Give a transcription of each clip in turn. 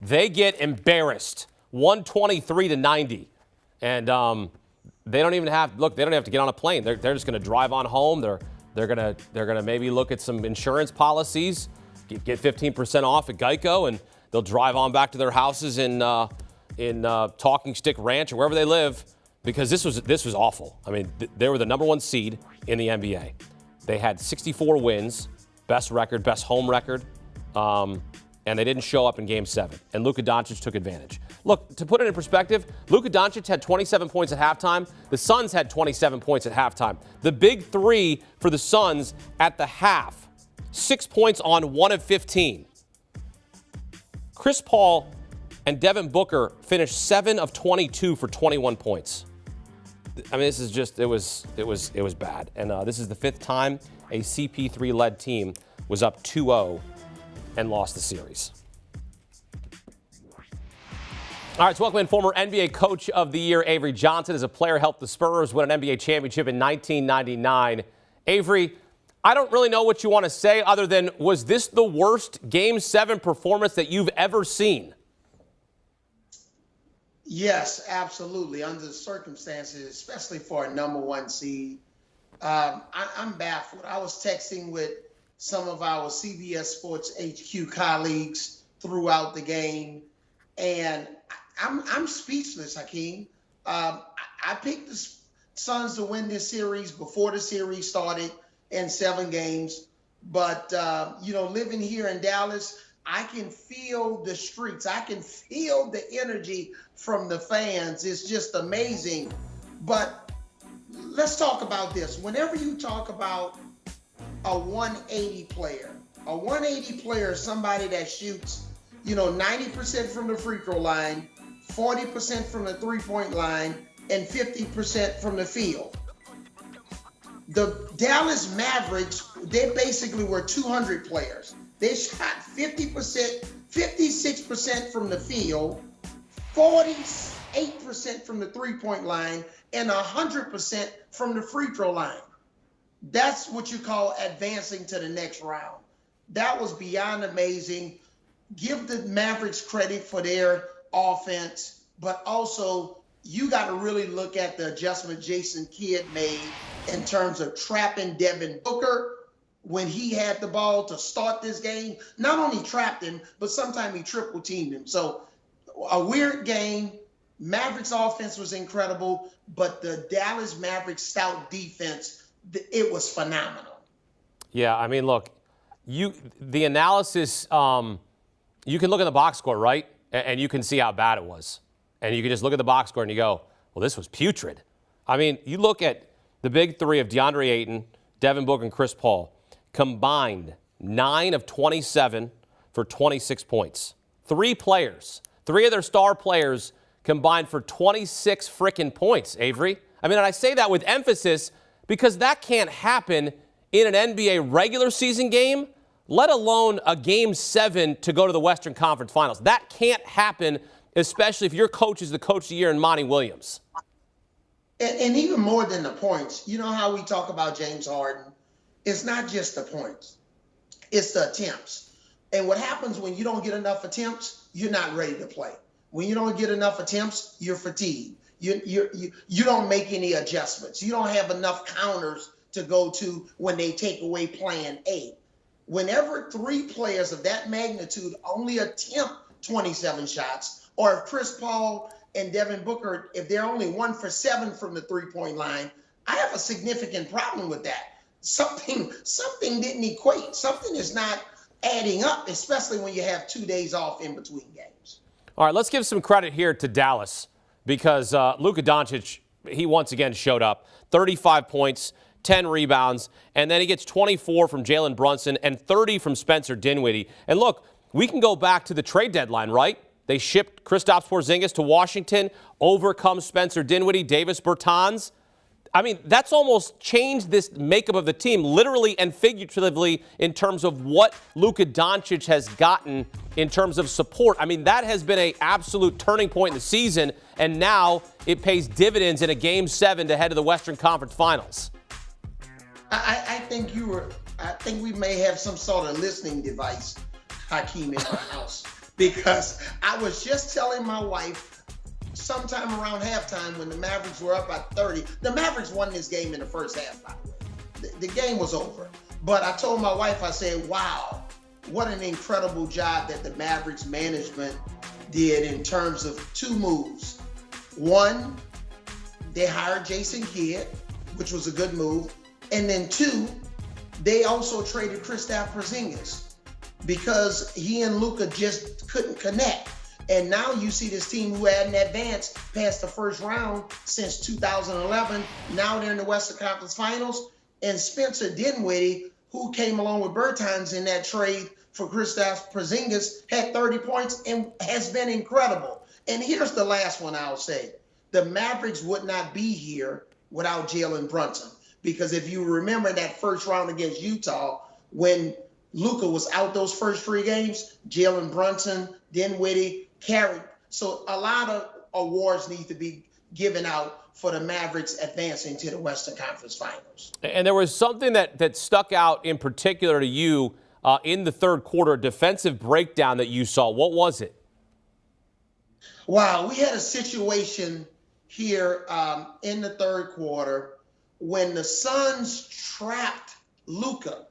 They get embarrassed, 123-90. And they don't even have to get on a plane. They're just going to drive on home. They're going to maybe look at some insurance policies, get 15% off at Geico, and they'll drive on back to their houses in Talking Stick Ranch or wherever they live, because this was awful. I mean, they were the number one seed in the NBA. They had 64 wins, best record, best home record. And they didn't show up in Game 7. And Luka Doncic took advantage. Look, to put it in perspective, Luka Doncic had 27 points at halftime. The Suns had 27 points at halftime. The big three for the Suns at the half, 6 points on 1 of 15. Chris Paul and Devin Booker finished 7 of 22 for 21 points. I mean, this is just, it was bad. And this is the fifth time a CP3-led team was up 2-0 and lost the series. All right, so welcome in former NBA Coach of the Year, Avery Johnson. As a player, helped the Spurs win an NBA championship in 1999. Avery, I don't really know what you want to say other than, was this the worst Game 7 performance that you've ever seen? Yes, absolutely. Under the circumstances, especially for a number one seed, I'm baffled. I was texting with some of our CBS Sports HQ colleagues throughout the game, and I'm speechless, Hakeem. I picked the Suns to win this series before the series started in 7 games, but living here in Dallas, I can feel the streets. I can feel the energy from the fans. It's just amazing. But let's talk about this. Whenever you talk about a 180 player is somebody that shoots, 90% from the free throw line, 40% from the three-point line, and 50% from the field. The Dallas Mavericks, they basically were 200 players. They shot 56% from the field, 48% from the three-point line, and 100% from the free throw line. That's what you call advancing to the next round. That was beyond amazing. Give the Mavericks credit for their offense, but also you got to really look at the adjustment Jason Kidd made in terms of trapping Devin Booker when he had the ball to start this game. Not only trapped him, but sometimes he triple teamed him. So a weird game. Mavericks offense was incredible, but the Dallas Mavericks stout defense, it was phenomenal. Yeah, I mean, look, the analysis, you can look at the box score, right? And you can see how bad it was. And you can just look at the box score and you go, well, this was putrid. I mean, you look at the big three of DeAndre Ayton, Devin Booker, and Chris Paul, combined 9 of 27 for 26 points. 3 players, 3 of their star players combined for 26 frickin' points, Avery. I mean, and I say that with emphasis because that can't happen in an NBA regular season game, let alone a Game 7 to go to the Western Conference Finals. That can't happen, especially if your coach is the Coach of the Year in Monty Williams. And even more than the points, you know how we talk about James Harden? It's not just the points. It's the attempts. And what happens when you don't get enough attempts, you're not ready to play. When you don't get enough attempts, you're fatigued. You don't make any adjustments. You don't have enough counters to go to when they take away plan A. Whenever 3 players of that magnitude only attempt 27 shots, or if Chris Paul and Devin Booker, if they're only 1 for 7 from the three-point line, I have a significant problem with that. Something didn't equate. Something is not adding up, especially when you have 2 days off in between games. All right, let's give some credit here to Dallas because Luka Doncic, he once again showed up. 35 points, 10 rebounds, and then he gets 24 from Jalen Brunson and 30 from Spencer Dinwiddie. And look, we can go back to the trade deadline, right? They shipped Kristaps Porzingis to Washington, overcome Spencer Dinwiddie, Davis Bertans. I mean, that's almost changed this makeup of the team, literally and figuratively, in terms of what Luka Doncic has gotten in terms of support. I mean, that has been an absolute turning point in the season, and now it pays dividends in a Game 7 to head to the Western Conference Finals. I think we may have some sort of listening device, Hakeem, in my house. because I was just telling my wife sometime around halftime when the Mavericks were up by 30. The Mavericks won this game in the first half, by the way. The game was over. But I told my wife, I said, wow, what an incredible job that the Mavericks management did in terms of two moves. One, they hired Jason Kidd, which was a good move. And then two, they also traded Kristaps Porzingis because he and Luka just couldn't connect. And now you see this team who hadn't advanced past the first round since 2011. Now they're in the Western Conference Finals. And Spencer Dinwiddie, who came along with Bertans in that trade for Kristaps Porzingis, had 30 points and has been incredible. And here's the last one I'll say. The Mavericks would not be here without Jalen Brunson. Because if you remember that first round against Utah, when Luka was out those first three games, Jalen Brunson, Dinwiddie carried. So a lot of awards need to be given out for the Mavericks advancing to the Western Conference Finals. And there was something that stuck out in particular to you in the third quarter, a defensive breakdown that you saw. What was it? Wow, we had a situation here in the third quarter when the Suns trapped Luka.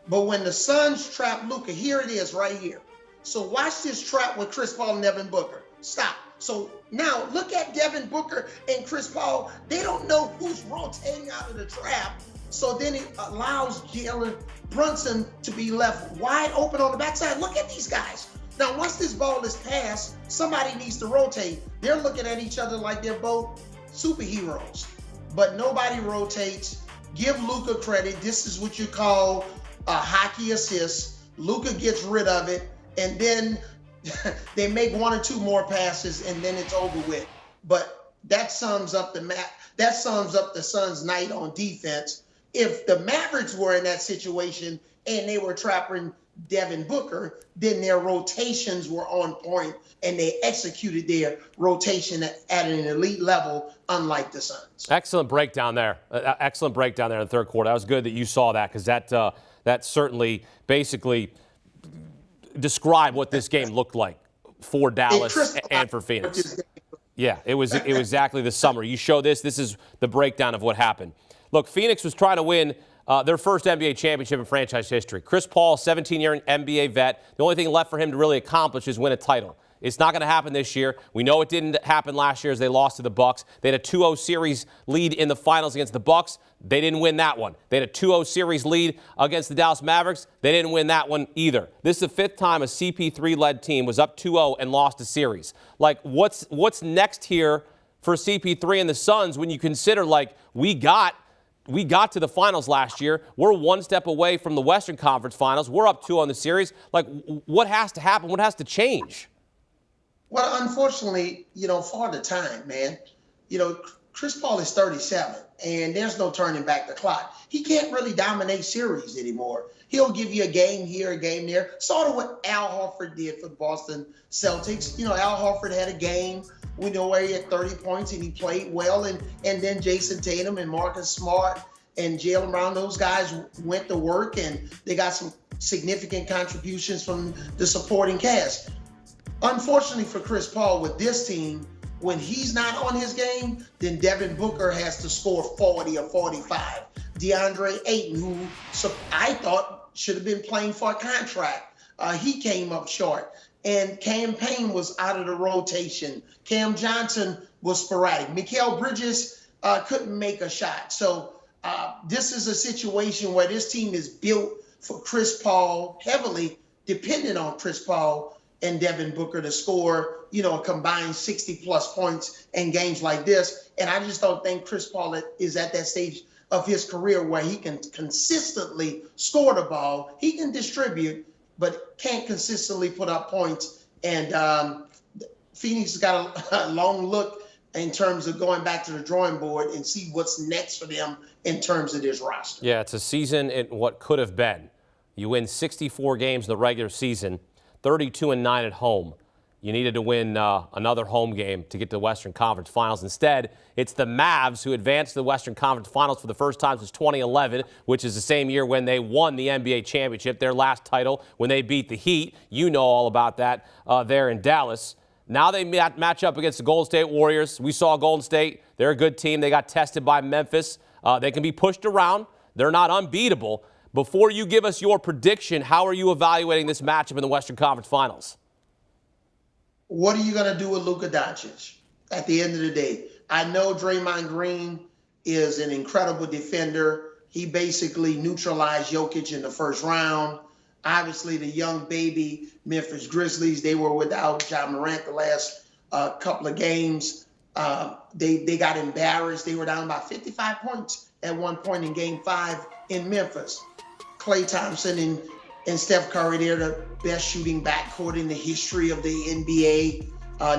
But when the Suns trapped Luka, here it is right here. So watch this trap with Chris Paul and Devin Booker. Stop. So now look at Devin Booker and Chris Paul. They don't know who's rotating out of the trap. So then it allows Jalen Brunson to be left wide open on the backside. Look at these guys. Now, once this ball is passed, somebody needs to rotate. They're looking at each other like they're both superheroes, but nobody rotates. Give Luka credit. This is what you call a hockey assist. Luka gets rid of it, and then they make one or two more passes, and then it's over with. But that sums up that sums up the Suns' night on defense. If the Mavericks were in that situation and they were trapping Devin Booker, then their rotations were on point and they executed their rotation at an elite level, unlike the Suns. Excellent breakdown there. Excellent breakdown there in the third quarter. That was good that you saw that, because that certainly basically described what this game looked like for Dallas and for Phoenix. Yeah, it was exactly the summer. You show this. This is the breakdown of what happened. Look, Phoenix was trying to win their first NBA championship in franchise history. Chris Paul, 17-year NBA vet. The only thing left for him to really accomplish is win a title. It's not going to happen this year. We know it didn't happen last year as they lost to the Bucks. They had a 2-0 series lead in the finals against the Bucks. They didn't win that one. They had a 2-0 series lead against the Dallas Mavericks. They didn't win that one either. This is the fifth time a CP3-led team was up 2-0 and lost a series. Like, what's next here for CP3 and the Suns when you consider, like, we got to the finals last year. We're one step away from the Western Conference Finals. We're up 2 on the series. Like, what has to happen? What has to change? Well, unfortunately, for the time, man, Chris Paul is 37, and there's no turning back the clock. He can't really dominate series anymore. He'll give you a game here, a game there, sort of what Al Horford did for the Boston Celtics. Al Horford had a game, where he had 30 points and he played well, and then Jason Tatum and Marcus Smart and Jaylen Brown, those guys went to work, and they got some significant contributions from the supporting cast. Unfortunately for Chris Paul with this team, when he's not on his game, then Devin Booker has to score 40 or 45. DeAndre Ayton, who I thought should have been playing for a contract, he came up short. And Cam Payne was out of the rotation. Cam Johnson was sporadic. Mikal Bridges couldn't make a shot. So this is a situation where this team is built for Chris Paul, heavily dependent on Chris Paul and Devin Booker to score, a combined 60-plus points in games like this. And I just don't think Chris Paul is at that stage of his career where he can consistently score the ball. He can distribute, but can't consistently put up points. And Phoenix has got a long look in terms of going back to the drawing board and see what's next for them in terms of this roster. Yeah, it's a season in what could have been. You win 64 games in the regular season, 32-9 at home. you needed to win another home game to get to the Western Conference Finals. Instead, it's the Mavs who advanced to the Western Conference Finals for the first time since 2011, which is the same year when they won the NBA championship, their last title, when they beat the Heat. You know all about that there in Dallas. Now they match up against the Golden State Warriors. We saw Golden State. They're a good team. They got tested by Memphis. They can be pushed around. They're not unbeatable. Before you give us your prediction, how are you evaluating this matchup in the Western Conference Finals? What are you going to do with Luka Doncic at the end of the day? I know Draymond Green is an incredible defender. He basically neutralized Jokic in the first round. Obviously, the young baby Memphis Grizzlies, they were without Ja Morant the last couple of games. They got embarrassed. They were down by 55 points at one point in Game 5 in Memphis. Klay Thompson and Steph Curry, they're the best shooting backcourt in the history of the NBA.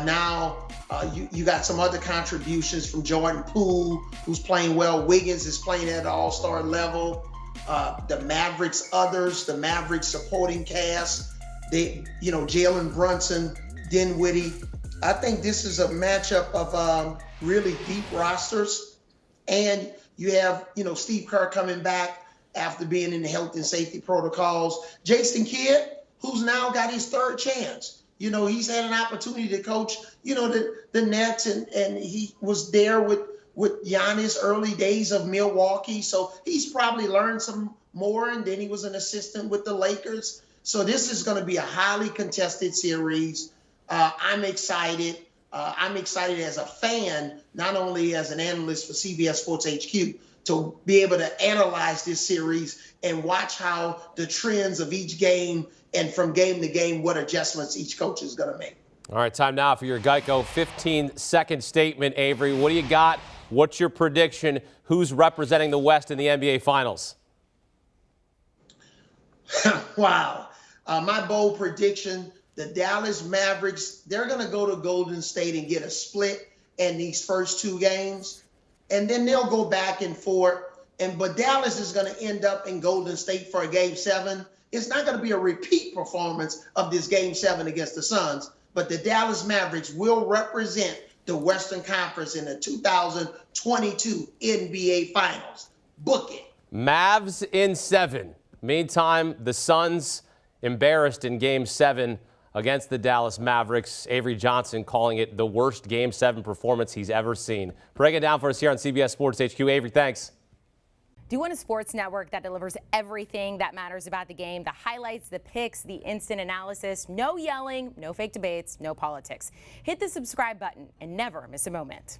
Now you got some other contributions from Jordan Poole, who's playing well. Wiggins is playing at an all-star level. The Mavericks supporting cast, Jalen Brunson, Dinwiddie. I think this is a matchup of really deep rosters. And you have, Steve Kerr coming back after being in the health and safety protocols. Jason Kidd, who's now got his third chance. He's had an opportunity to coach, the Nets, and he was there with Giannis early days of Milwaukee. So he's probably learned some more, and then he was an assistant with the Lakers. So this is going to be a highly contested series. I'm excited. I'm excited as a fan, not only as an analyst for CBS Sports HQ, to be able to analyze this series and watch how the trends of each game and from game to game, what adjustments each coach is going to make. All right, time now for your Geico 15-second statement, Avery. What do you got? What's your prediction? Who's representing the West in the NBA Finals? Wow. My bold prediction, the Dallas Mavericks, they're going to go to Golden State and get a split in these first two games. And then they'll go back and forth. But Dallas is going to end up in Golden State for a Game 7. It's not going to be a repeat performance of this Game 7 against the Suns. But the Dallas Mavericks will represent the Western Conference in the 2022 NBA Finals. Book it. Mavs in 7. Meantime, the Suns embarrassed in Game 7 against the Dallas Mavericks. Avery Johnson calling it the worst Game 7 performance he's ever seen. Breaking it down for us here on CBS Sports HQ. Avery, thanks. Do you want a sports network that delivers everything that matters about the game? The highlights, the picks, the instant analysis, no yelling, no fake debates, no politics. Hit the subscribe button and never miss a moment.